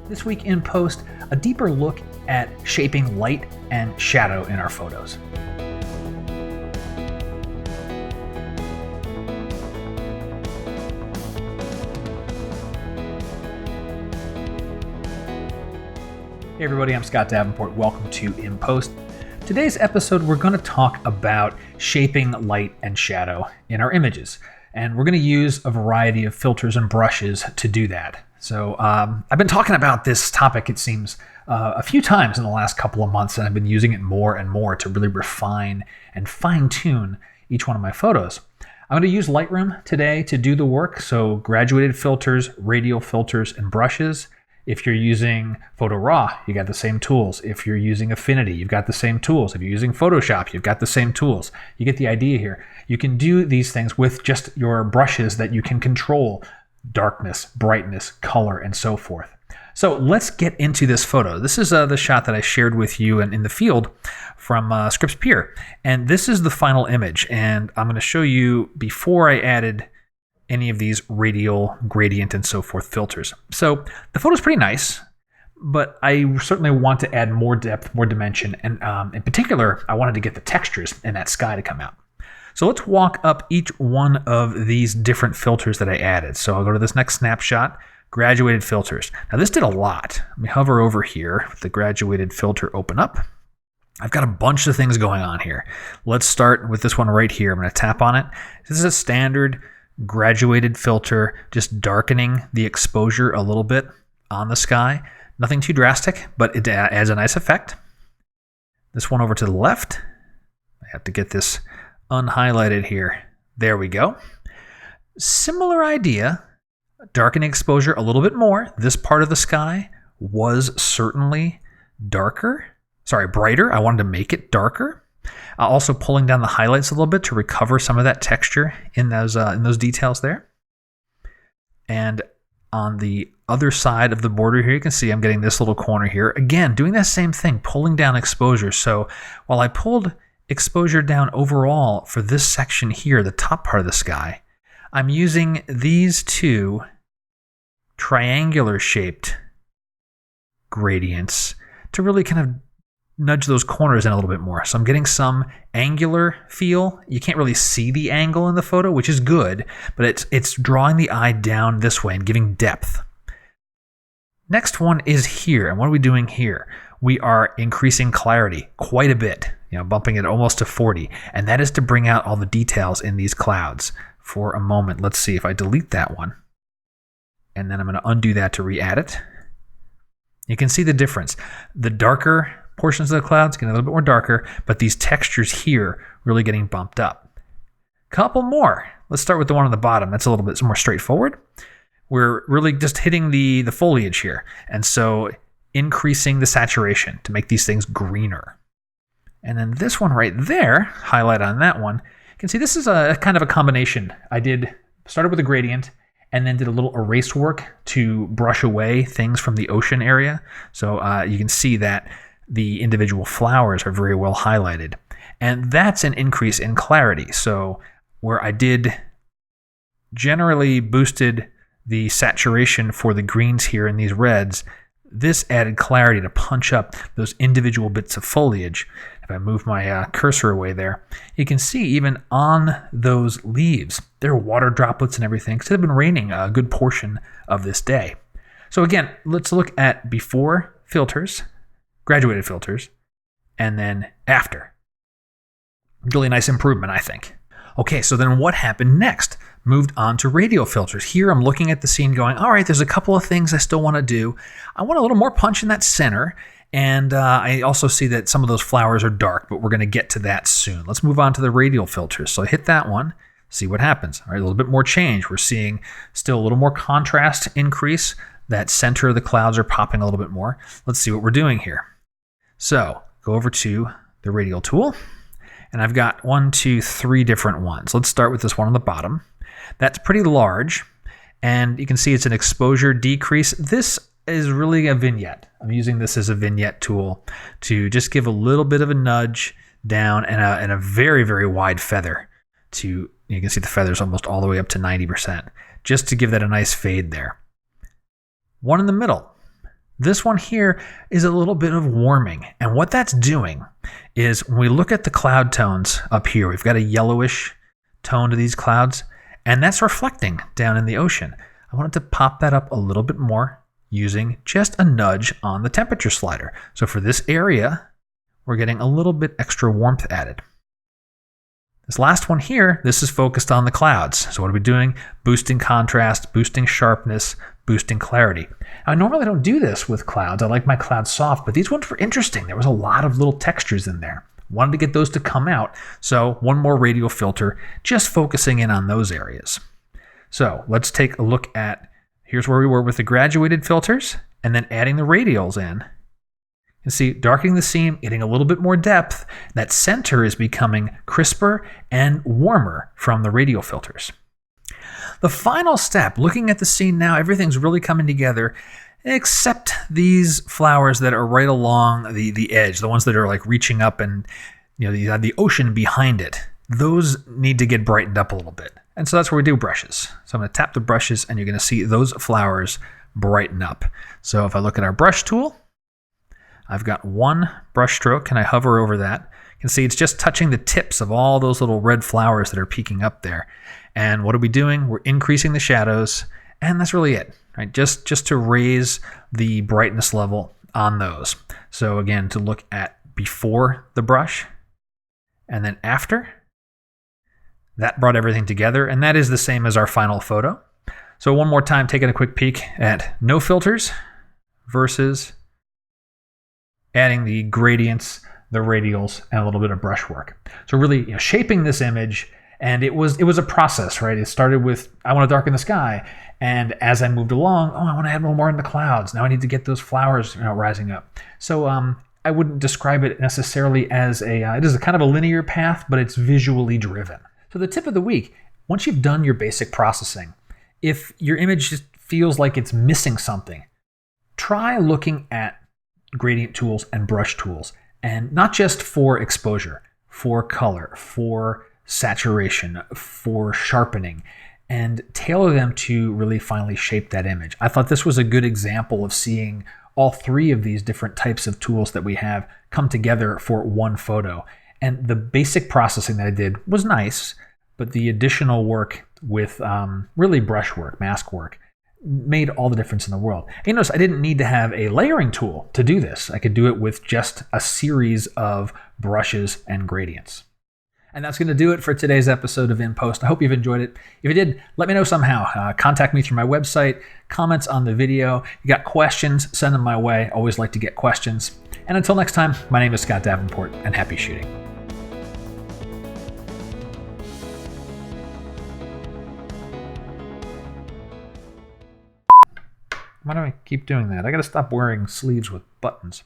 This week in Post, a deeper look at shaping light and shadow in our photos. Hey everybody, I'm Scott Davenport. Welcome to In Post. Today's episode, we're going to talk about shaping light and shadow in our images. And we're going to use a variety of filters and brushes to do that. So I've been talking about this topic, it seems, a few times in the last couple of months, and I've been using it more and more to really refine and fine-tune each one of my photos. I'm going to use Lightroom today to do the work, so graduated filters, radial filters, and brushes. If you're using Photo Raw, you got the same tools. If you're using Affinity, you've got the same tools. If you're using Photoshop, you've got the same tools. You get the idea here. You can do these things with just your brushes that you can control darkness, brightness, color, and so forth. So let's get into this photo. This is the shot that I shared with you in the field from Scripps Pier. And this is the final image. And I'm going to show you before I added any of these radial, gradient, and so forth filters. So the photo's pretty nice, but I certainly want to add more depth, more dimension, and in particular, I wanted to get the textures in that sky to come out. So let's walk up each one of these different filters that I added. So I'll go to this next snapshot, graduated filters. Now this did a lot. Let me hover over here with the graduated filter open up. I've got a bunch of things going on here. Let's start with this one right here. I'm going to tap on it. This is a standard graduated filter, just darkening the exposure a little bit on the sky. Nothing too drastic, but it adds a nice effect. This one over to the left. I have to get this unhighlighted here. There we go. Similar idea, darkening exposure a little bit more. This part of the sky was certainly brighter. I wanted to make it darker. Also pulling down the highlights a little bit to recover some of that texture in those details there. And on the other side of the border here, you can see I'm getting this little corner here. Again, doing that same thing, pulling down exposure. So while I pulled exposure down overall for this section here, the top part of the sky, I'm using these two triangular shaped gradients to really kind of nudge those corners in a little bit more. So I'm getting some angular feel. You can't really see the angle in the photo, which is good, but it's drawing the eye down this way and giving depth. Next one is here. And what are we doing here? We are increasing clarity quite a bit, bumping it almost to 40. And that is to bring out all the details in these clouds. For a moment, let's see if I delete that one. And then I'm going to undo that to re-add it. You can see the difference. The darker portions of the clouds getting a little bit more darker, but these textures here really getting bumped up. Couple more. Let's start with the one on the bottom. That's a little bit more straightforward. We're really just hitting the foliage here. And so increasing the saturation to make these things greener. And then this one right there, highlight on that one, you can see this is a kind of a combination. I started with a gradient and then did a little erase work to brush away things from the ocean area. So you can see that the individual flowers are very well highlighted. And that's an increase in clarity. So where I did generally boosted the saturation for the greens here and these reds, this added clarity to punch up those individual bits of foliage. If I move my cursor away there, you can see even on those leaves, there are water droplets and everything because it had been raining a good portion of this day. So again, let's look at before filters, graduated filters, and then after. Really nice improvement, I think. Okay, so then what happened next? Moved on to radial filters. Here I'm looking at the scene going, all right, there's a couple of things I still want to do. I want a little more punch in that center. And I also see that some of those flowers are dark, but we're going to get to that soon. Let's move on to the radial filters. So I hit that one, see what happens. All right, a little bit more change. We're seeing still a little more contrast increase. That center of the clouds are popping a little bit more. Let's see what we're doing here. So go over to the radial tool. And I've got 3 different ones. Let's start with this one on the bottom. That's pretty large. And you can see it's an exposure decrease. This is really a vignette. I'm using this as a vignette tool to just give a little bit of a nudge down and a very, very wide feather. You can see the feathers almost all the way up to 90%, just to give that a nice fade there. One in the middle. This one here is a little bit of warming. And what that's doing is when we look at the cloud tones up here, we've got a yellowish tone to these clouds, and that's reflecting down in the ocean. I wanted to pop that up a little bit more using just a nudge on the temperature slider. So for this area, we're getting a little bit extra warmth added. This last one here, this is focused on the clouds. So what are we doing? Boosting contrast, boosting sharpness, boosting clarity. I normally don't do this with clouds. I like my clouds soft, but these ones were interesting. There was a lot of little textures in there. Wanted to get those to come out. So one more radial filter, just focusing in on those areas. So let's take a look at, here's where we were with the graduated filters, and then adding the radials in. You see, darkening the seam, getting a little bit more depth. That center is becoming crisper and warmer from the radial filters. The final step, looking at the scene now, everything's really coming together, except these flowers that are right along the edge, the ones that are like reaching up and you have the ocean behind it. Those need to get brightened up a little bit. And so that's where we do brushes. So I'm going to tap the brushes and you're going to see those flowers brighten up. So if I look at our brush tool, I've got one brush stroke and I hover over that. You can see it's just touching the tips of all those little red flowers that are peeking up there. And what are we doing? We're increasing the shadows, and that's really it, right? Just to raise the brightness level on those. So again, to look at before the brush and then after, that brought everything together, and that is the same as our final photo. So one more time, taking a quick peek at no filters versus adding the gradients, the radials, and a little bit of brush work. So really shaping this image, and it was a process, right? It started with, I want to darken the sky, and as I moved along, I want to add a little more in the clouds. Now I need to get those flowers rising up. So I wouldn't describe it necessarily as it is a kind of a linear path, but it's visually driven. So the tip of the week, once you've done your basic processing, if your image just feels like it's missing something, try looking at gradient tools and brush tools, and not just for exposure, for color, for saturation, for sharpening, and tailor them to really finally shape that image. I thought this was a good example of seeing all three of these different types of tools that we have come together for one photo. And the basic processing that I did was nice, but the additional work with really brush work, mask work, made all the difference in the world. And you notice I didn't need to have a layering tool to do this. I could do it with just a series of brushes and gradients. And that's going to do it for today's episode of In Post. I hope you've enjoyed it. If you did, let me know somehow. Contact me through my website, comments on the video. You got questions, send them my way. Always like to get questions. And until next time, my name is Scott Davenport, and happy shooting. Why do I keep doing that? I got to stop wearing sleeves with buttons.